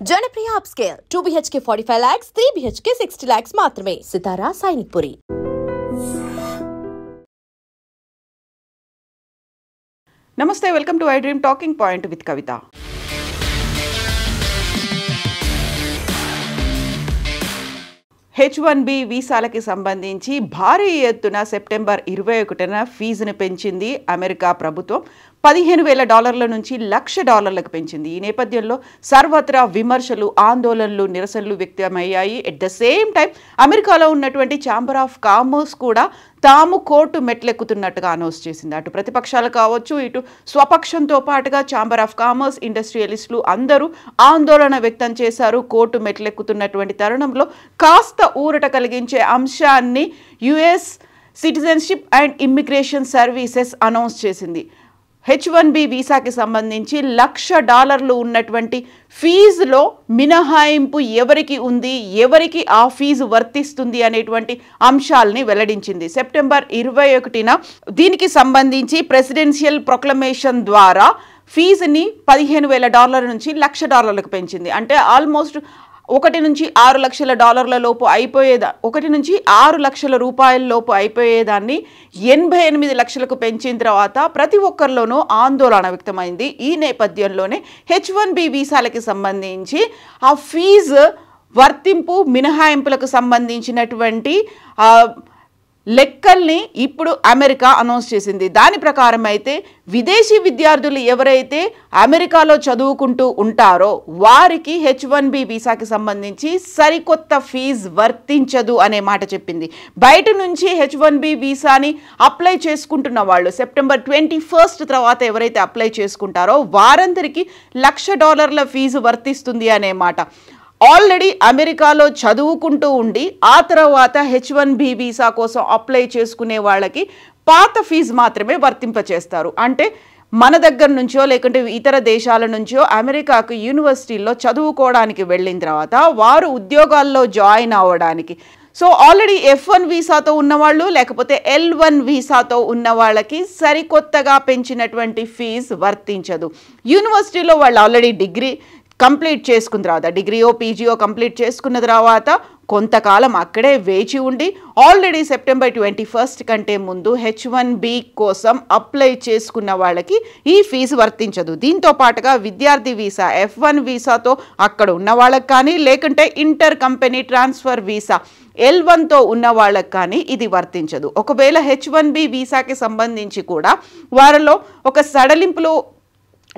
Janapriya upscale 2 BHK 45 lakhs, 3 BHK 60 lakhs మాత్రమే. సితారా సైనిక్పురి. నమస్తే, welcome to I dream talking point with Kavitha. H1B వీసాలకి సంబంధించి భారీ ఎత్తున సెప్టెంబర్ 21న ఫీజును పెంచింది అమెరికా ప్రభుత్వం. $15,000 నుంచి $1,00,000 పెంచింది. ఈ నేపథ్యంలో సర్వత్రా విమర్శలు, ఆందోళనలు, నిరసనలు వ్యక్తమయ్యాయి. ఎట్ ద సేమ్ టైం అమెరికాలో ఉన్నటువంటి ఛాంబర్ ఆఫ్ కామర్స్ కూడా తాము కోర్టు మెట్లెక్కుతున్నట్టుగా అనౌన్స్ చేసింది. అటు ప్రతిపక్షాలు కావచ్చు, ఇటు స్వపక్షంతో పాటుగా ఛాంబర్ ఆఫ్ కామర్స్, ఇండస్ట్రియలిస్టులు అందరూ ఆందోళన వ్యక్తం చేశారు. కోర్టు మెట్లెక్కుతున్నటువంటి తరుణంలో కాస్త ఊరట కలిగించే అంశాన్ని US citizenship and immigration services announce చేసింది. H1B వీసాకి సంబంధించి $1,00,000 ఉన్నటువంటి ఫీజులో మినహాయింపు ఎవరికి ఉంది, ఎవరికి ఆ ఫీజు వర్తిస్తుంది అనేటువంటి అంశాలని వెల్లడించింది. సెప్టెంబర్ 21న దీనికి సంబంధించి ప్రెసిడెన్షియల్ ప్రొక్లమేషన్ ద్వారా ఫీజుని $15,000 నుంచి $1,00,000 పెంచింది. అంటే ఆల్మోస్ట్ $1 నుంచి $6 లక్షల లోపు $1 నుంచి $6 లక్షల లోపు అయిపోయేదాన్ని 88 లక్షలకు పెంచిన తర్వాత ప్రతి ఒక్కరిలోనూ ఆందోళన వ్యక్తమైంది. ఈ నేపథ్యంలోనే H1B వీసాలకి సంబంధించి ఆ ఫీజు వర్తింపు మినహాయింపులకు సంబంధించినటువంటి లెక్కల్ని ఇప్పుడు అమెరికా అనౌన్స్ చేసింది. దాని ప్రకారం అయితే విదేశీ విద్యార్థులు ఎవరైతే అమెరికాలో చదువుకుంటూ ఉంటారో వారికి H1B వీసాకి సంబంధించి సరికొత్త ఫీజు వర్తించదు అనే మాట చెప్పింది. బయట నుంచి H1B వీసాని అప్లై చేసుకుంటున్న వాళ్ళు సెప్టెంబర్ 21 తర్వాత ఎవరైతే అప్లై చేసుకుంటారో వారందరికీ $1,00,000 ఫీజు వర్తిస్తుంది అనే మాట. ఆల్రెడీ అమెరికాలో చదువుకుంటూ ఉండి ఆ తర్వాత H1B వీసా కోసం అప్లై చేసుకునే వాళ్ళకి పాత ఫీజు మాత్రమే వర్తింపచేస్తారు. అంటే మన దగ్గర నుంచో లేకుంటే ఇతర దేశాల నుంచో అమెరికాకు యూనివర్సిటీల్లో చదువుకోవడానికి వెళ్ళిన తర్వాత వారు ఉద్యోగాల్లో జాయిన్ అవ్వడానికి, సో ఆల్రెడీ F1 వీసాతో ఉన్నవాళ్ళు లేకపోతే L1 వీసాతో ఉన్న వాళ్ళకి సరికొత్తగా పెంచినటువంటి ఫీజు వర్తించదు. యూనివర్సిటీలో వాళ్ళు ఆల్రెడీ డిగ్రీ కంప్లీట్ చేసుకున్న తర్వాత, డిగ్రీయో పీజీయో కంప్లీట్ చేసుకున్న తర్వాత కొంతకాలం అక్కడే వేచి ఉండి ఆల్రెడీ సెప్టెంబర్ 21 కంటే ముందు H1B కోసం అప్లై చేసుకున్న వాళ్ళకి ఈ ఫీజు వర్తించదు. దీంతో పాటుగా విద్యార్థి వీసా F1 వీసాతో అక్కడ ఉన్న వాళ్ళకి కానీ లేకుంటే ఇంటర్ కంపెనీ ట్రాన్స్ఫర్ వీసా L1తో ఉన్న వాళ్ళకి కానీ ఇది వర్తించదు. ఒకవేళ H1B వీసాకి సంబంధించి కూడా వారిలో ఒక సడలింపులు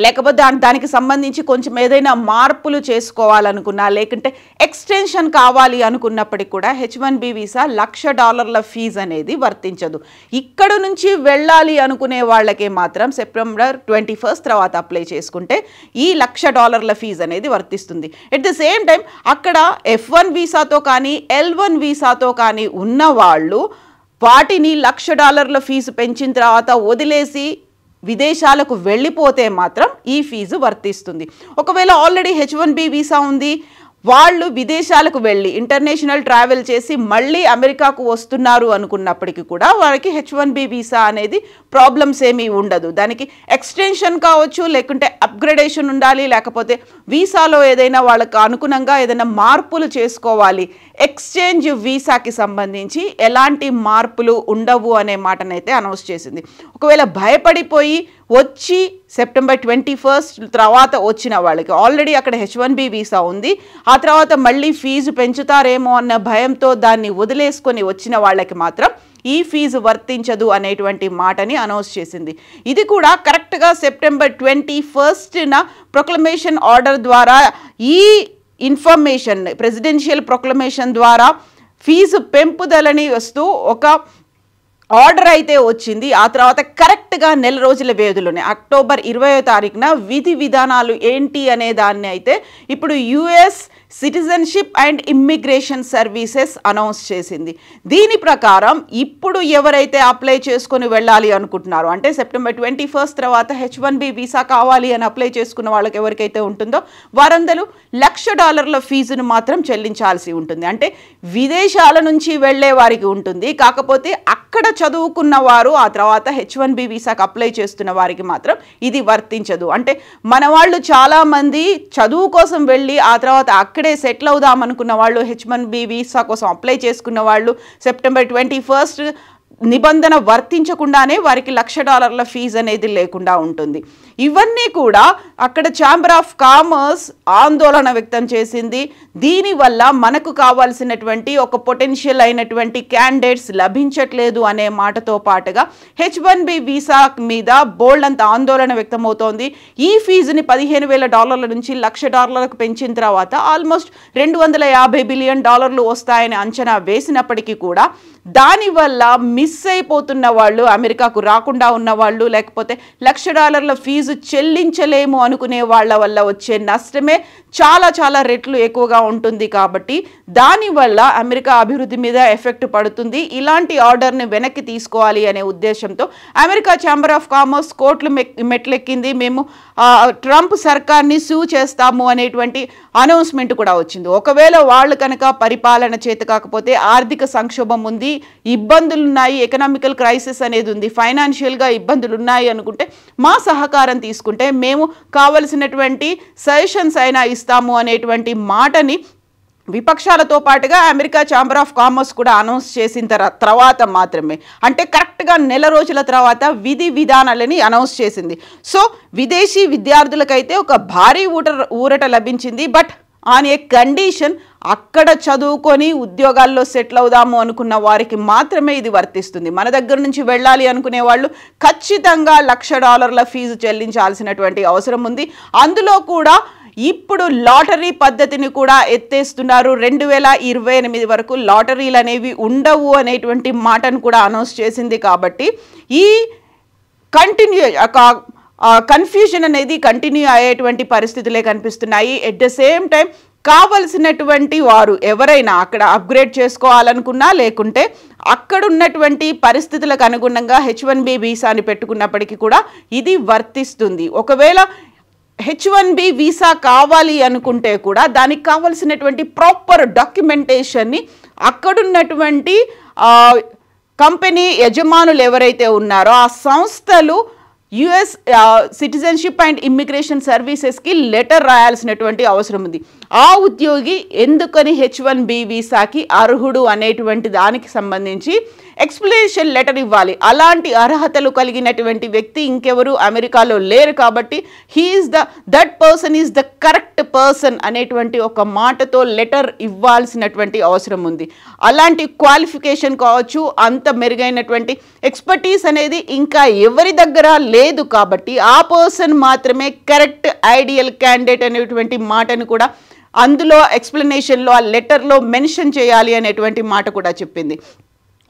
లేకపోతే దానికి సంబంధించి కొంచెం ఏదైనా మార్పులు చేసుకోవాలనుకున్నా లేకుంటే ఎక్స్టెన్షన్ కావాలి అనుకున్నప్పటికీ కూడా H1B వీసా $1,00,000 ఫీజు అనేది వర్తించదు. ఇక్కడ నుంచి వెళ్ళాలి అనుకునే వాళ్ళకే మాత్రం సెప్టెంబర్ 21 తర్వాత అప్లై చేసుకుంటే ఈ $1,00,000 ఫీజు అనేది వర్తిస్తుంది. ఎట్ ద సేమ్ టైం అక్కడ F1 వీసాతో కానీ L1 వీసాతో కానీ ఉన్నవాళ్ళు వాటిని $1,00,000 ఫీజు పెంచిన తర్వాత వదిలేసి విదేశాలకు వెళ్ళిపోతే మాత్రం ఈ ఫీజు వర్తిస్తుంది. ఒకవేళ ఆల్రెడీ H1B వీసా ఉంది, వాళ్ళు విదేశాలకు వెళ్ళి ఇంటర్నేషనల్ ట్రావెల్ చేసి మళ్ళీ అమెరికాకు వస్తున్నారు అనుకున్నప్పటికీ కూడా వారికి H1B వీసా అనేది ప్రాబ్లమ్స్ ఏమీ ఉండదు. దానికి ఎక్స్టెన్షన్ కావచ్చు లేకుంటే అప్గ్రేడేషన్ ఉండాలి, లేకపోతే వీసాలో ఏదైనా వాళ్ళకు అనుగుణంగా ఏదైనా మార్పులు చేసుకోవాలి. ఎక్స్చేంజ్ వీసాకి సంబంధించి ఎలాంటి మార్పులు ఉండవు అనే మాటనైతే అనౌన్స్ చేసింది. ఒకవేళ భయపడిపోయి వచ్చి సెప్టెంబర్ 21 తర్వాత వచ్చిన వాళ్ళకి ఆల్రెడీ అక్కడ H1B వీసా ఉంది, ఆ తర్వాత మళ్ళీ ఫీజు పెంచుతారేమో అన్న భయంతో దాన్ని వదిలేసుకొని వచ్చిన వాళ్ళకి మాత్రం ఈ ఫీజు వర్తించదు అనేటువంటి మాటని అనౌన్స్ చేసింది. ఇది కూడా కరెక్ట్గా సెప్టెంబర్ 21న ప్రొక్లమేషన్ ఆర్డర్ ద్వారా ఈ ఇన్ఫర్మేషన్ ప్రెసిడెన్షియల్ ప్రొక్లమేషన్ ద్వారా ఫీజు పెంపుదలని వస్తూ ఒక ఆర్డర్ అయితే వచ్చింది. ఆ తర్వాత కరెక్ట్గా నెల రోజుల వ్యవధిలోనే అక్టోబర్ 20వ తారీఖున విధి విధానాలు ఏంటి అనే దాన్ని అయితే ఇప్పుడు US citizenship and immigration services announce చేసింది. దీని ప్రకారం ఇప్పుడు ఎవరైతే అప్లై చేసుకొని వెళ్ళాలి అనుకుంటున్నారో, అంటే సెప్టెంబర్ 21 తర్వాత H1B వీసా కావాలి అని అప్లై చేసుకున్న వాళ్ళకి ఎవరికైతే ఉంటుందో వారందరూ $1,00,000 ఫీజును మాత్రం చెల్లించాల్సి ఉంటుంది. అంటే విదేశాల నుంచి వెళ్ళే వారికి ఉంటుంది, కాకపోతే అక్కడ చదువుకున్న వారు ఆ తర్వాత H1B వీసాకి అప్లై చేస్తున్న వారికి మాత్రం ఇది వర్తించదు. అంటే మన వాళ్ళు చాలామంది చదువు కోసం వెళ్ళి ఆ తర్వాత అక్కడే సెటిల్ అవుదాం అనుకున్న వాళ్ళు, H1B వీసా కోసం అప్లై చేసుకున్న వాళ్ళు సెప్టెంబర్ 21 నిబంధన వర్తించకుండానే వారికి $1,00,000 ఫీజు అనేది లేకుండా ఉంటుంది. ఇవన్నీ కూడా అక్కడ ఛాంబర్ ఆఫ్ కామర్స్ ఆందోళన వ్యక్తం చేసింది. దీనివల్ల మనకు కావాల్సినటువంటి ఒక పొటెన్షియల్ అయినటువంటి క్యాండిడేట్స్ లభించట్లేదు అనే మాటతో పాటుగా H1B వీసా మీద బోల్డ్ అంత ఆందోళన వ్యక్తమవుతోంది. ఈ ఫీజుని $15,000 నుంచి $1,00,000 పెంచిన తర్వాత ఆల్మోస్ట్ $250 బిలియన్ వస్తాయని అంచనా వేసినప్పటికీ కూడా దానివల్ల మిస్ అయిపోతున్న వాళ్ళు, అమెరికాకు రాకుండా ఉన్న వాళ్ళు, లేకపోతే $1,00,000 ఫీజు చెల్లించలేము అనుకునే వాళ్ళ వల్ల వచ్చే నష్టమే చాలా చాలా రెట్లు ఎక్కువగా ఉంటుంది. కాబట్టి దానివల్ల అమెరికా అభివృద్ధి మీద ఎఫెక్ట్ పడుతుంది. ఇలాంటి ఆర్డర్ని వెనక్కి తీసుకోవాలి అనే ఉద్దేశంతో అమెరికా ఛాంబర్ ఆఫ్ కామర్స్ కోర్టులు మెట్లెక్కింది. మేము ట్రంప్ సర్కార్ని సూ చేస్తాము అనేటువంటి అనౌన్స్మెంట్ కూడా వచ్చింది. ఒకవేళ వాళ్ళు కనుక పరిపాలన చేత కాకపోతే, ఆర్థిక సంక్షోభం ఉంది, ఇబ్బందులు ఉన్నాయి, ఎకనామికల్ క్రైసిస్ అనేది ఉంది, ఫైనాన్షియల్గా ఇబ్బందులు ఉన్నాయి అనుకుంటే మా సహకారం తీసుకుంటే మేము కావలసినటువంటి సజెషన్స్ అయినా ఇస్తాము అనేటువంటి మాటని విపక్షాలతో పాటుగా అమెరికా ఛాంబర్ ఆఫ్ కామర్స్ కూడా అనౌన్స్ చేసిన తర్వాత మాత్రమే, అంటే కరెక్ట్గా నెల రోజుల తర్వాత విధి విధానాలని అనౌన్స్ చేసింది. సో విదేశీ విద్యార్థులకైతే ఒక భారీ ఊరట లభించింది. బట్ ఆన్ ఏ కండిషన్, అక్కడ చదువుకొని ఉద్యోగాల్లో సెటిల్ అవుదాము అనుకున్న వారికి మాత్రమే ఇది వర్తిస్తుంది. మన దగ్గర నుంచి వెళ్ళాలి అనుకునే వాళ్ళు ఖచ్చితంగా $1,00,000 ఫీజు చెల్లించాల్సినటువంటి అవసరం ఉంది. అందులో కూడా ఇప్పుడు లాటరీ పద్ధతిని కూడా ఎత్తేస్తున్నారు. 2028 వరకు లాటరీలు అనేవి ఉండవు అనేటువంటి మాటను కూడా అనౌన్స్ చేసింది. కాబట్టి ఈ కన్ఫ్యూజన్ అనేది కంటిన్యూ అయ్యేటువంటి పరిస్థితులే కనిపిస్తున్నాయి. ఎట్ ద సేమ్ టైం కావలసినటువంటి వారు ఎవరైనా అక్కడ అప్గ్రేడ్ చేసుకోవాలనుకున్నా, లేకుంటే అక్కడ ఉన్నటువంటి పరిస్థితులకు అనుగుణంగా H1B వీసాని పెట్టుకున్నప్పటికీ కూడా ఇది వర్తిస్తుంది. ఒకవేళ H1B వీసా కావాలి అనుకుంటే కూడా దానికి కావలసినటువంటి ప్రాపర్ డాక్యుమెంటేషన్ని అక్కడున్నటువంటి కంపెనీ యజమానులు ఎవరైతే ఉన్నారో ఆ సంస్థలు US సిటిజన్షిప్ అండ్ ఇమ్మిగ్రేషన్ సర్వీసెస్కి లెటర్ రాయాల్సినటువంటి అవసరం ఉంది. ఆ ఉద్యోగి ఎందుకని H1B వీసాకి అర్హుడు అనేటువంటి దానికి సంబంధించి ఎక్స్ప్లెనేషన్ లెటర్ ఇవ్వాలి. అలాంటి అర్హతలు కలిగినటువంటి వ్యక్తి ఇంకెవరు అమెరికాలో లేరు. కాబట్టి that person is the correct person అనేటువంటి ఒక మాటతో లెటర్ ఇవ్వాల్సినటువంటి అవసరం ఉంది. అలాంటి క్వాలిఫికేషన్ కావచ్చు, అంత మెరుగైనటువంటి ఎక్స్పర్టీస్ అనేది ఇంకా ఎవరి దగ్గర లేదు. కాబట్టి ఆ పర్సన్ మాత్రమే కరెక్ట్ ఐడియల్ క్యాండిడేట్ అనేటువంటి మాటను కూడా అందులో ఎక్స్ప్లెనేషన్లో ఆ లెటర్లో మెన్షన్ చేయాలి అనేటువంటి మాట కూడా చెప్పింది.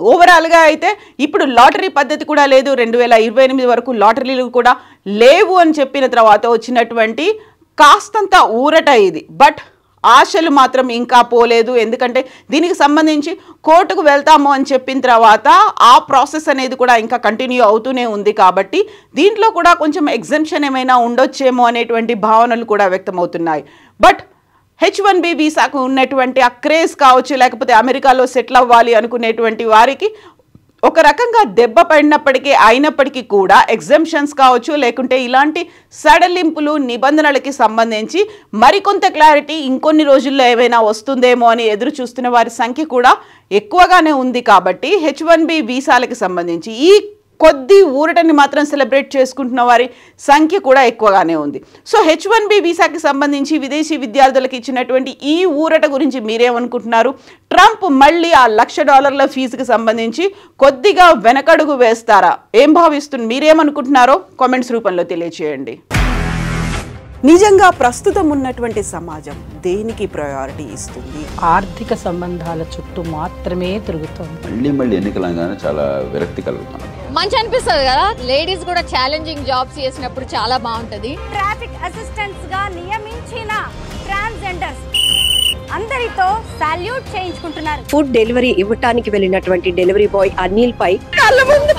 ఓవరాల్గా అయితే ఇప్పుడు లాటరీ పద్ధతి కూడా లేదు, 2028 వరకు లాటరీలు కూడా లేవు అని చెప్పిన తర్వాత వచ్చినటువంటి కాస్తంత ఊరట ఇది. బట్ ఆశలు మాత్రం ఇంకా పోలేదు. ఎందుకంటే దీనికి సంబంధించి కోర్టుకు వెళ్తాము అని చెప్పిన తర్వాత ఆ ప్రాసెస్ అనేది కూడా ఇంకా కంటిన్యూ అవుతూనే ఉంది. కాబట్టి దీంట్లో కూడా కొంచెం ఎగ్జంప్షన్ ఏమైనా ఉండొచ్చేమో అనేటువంటి భావనలు కూడా వ్యక్తమవుతున్నాయి. బట్ H1B వీసాకు ఉన్నటువంటి ఆ క్రేజ్ కావచ్చు, లేకపోతే అమెరికాలో సెటిల్ అవ్వాలి అనుకునేటువంటి వారికి ఒక రకంగా దెబ్బ పడినప్పటికీ అయినప్పటికీ కూడా ఎగ్జంప్షన్స్ కావచ్చు, లేకుంటే ఇలాంటి సడలింపులు నిబంధనలకి సంబంధించి మరికొంత క్లారిటీ ఇంకొన్ని రోజుల్లో ఏమైనా వస్తుందేమో అని ఎదురు చూస్తున్న వారి సంఖ్య కూడా ఎక్కువగానే ఉంది. కాబట్టి H1B వీసాలకి సంబంధించి ఈ కొద్ది ఊరటని మాత్రం సెలబ్రేట్ చేసుకుంటున్న వారి సంఖ్య కూడా ఎక్కువగానే ఉంది. సో H1B వీసాకి సంబంధించి విదేశీ విద్యార్థులకు ఇచ్చినటువంటి ఈ ఊరట గురించి మీరేమనుకుంటున్నారు? ట్రంప్ మళ్ళీ ఆ $1,00,000 ఫీజుకి సంబంధించి కొద్దిగా వెనకడుగు వేస్తారా? ఏం భావిస్తున్నారు? మీరేమనుకుంటున్నారో కామెంట్స్ రూపంలో తెలియచేయండి. నిజంగా ప్రస్తుతం ఉన్నటువంటి సమాజం దేనికి ప్రయారిటీ ఇస్తుంది? ఆర్థిక సంబంధాల చుట్టూ మాత్రమే తిరుగుతుంది. మళ్ళీ ఎన్నికలంగానే చాలా విరక్తి కలుగుతాను. మంచి అనిపిస్తుంది కదా, లేడీస్ కూడా ఛాలెంజింగ్ జాబ్స్ చేసినప్పుడు చాలా బాగుంటది. ట్రాఫిక్ అసిస్టెంట్స్ గా నియమించిన ట్రాన్స్జెండర్స్ అందరితో సాల్యూట్ చేయించుకుంటున్నారు. ఫుడ్ డెలివరీ ఇవ్వటానికి వెళ్ళినటువంటి డెలివరీ బాయ్ అనిల్ పై కళ్ళ ముందు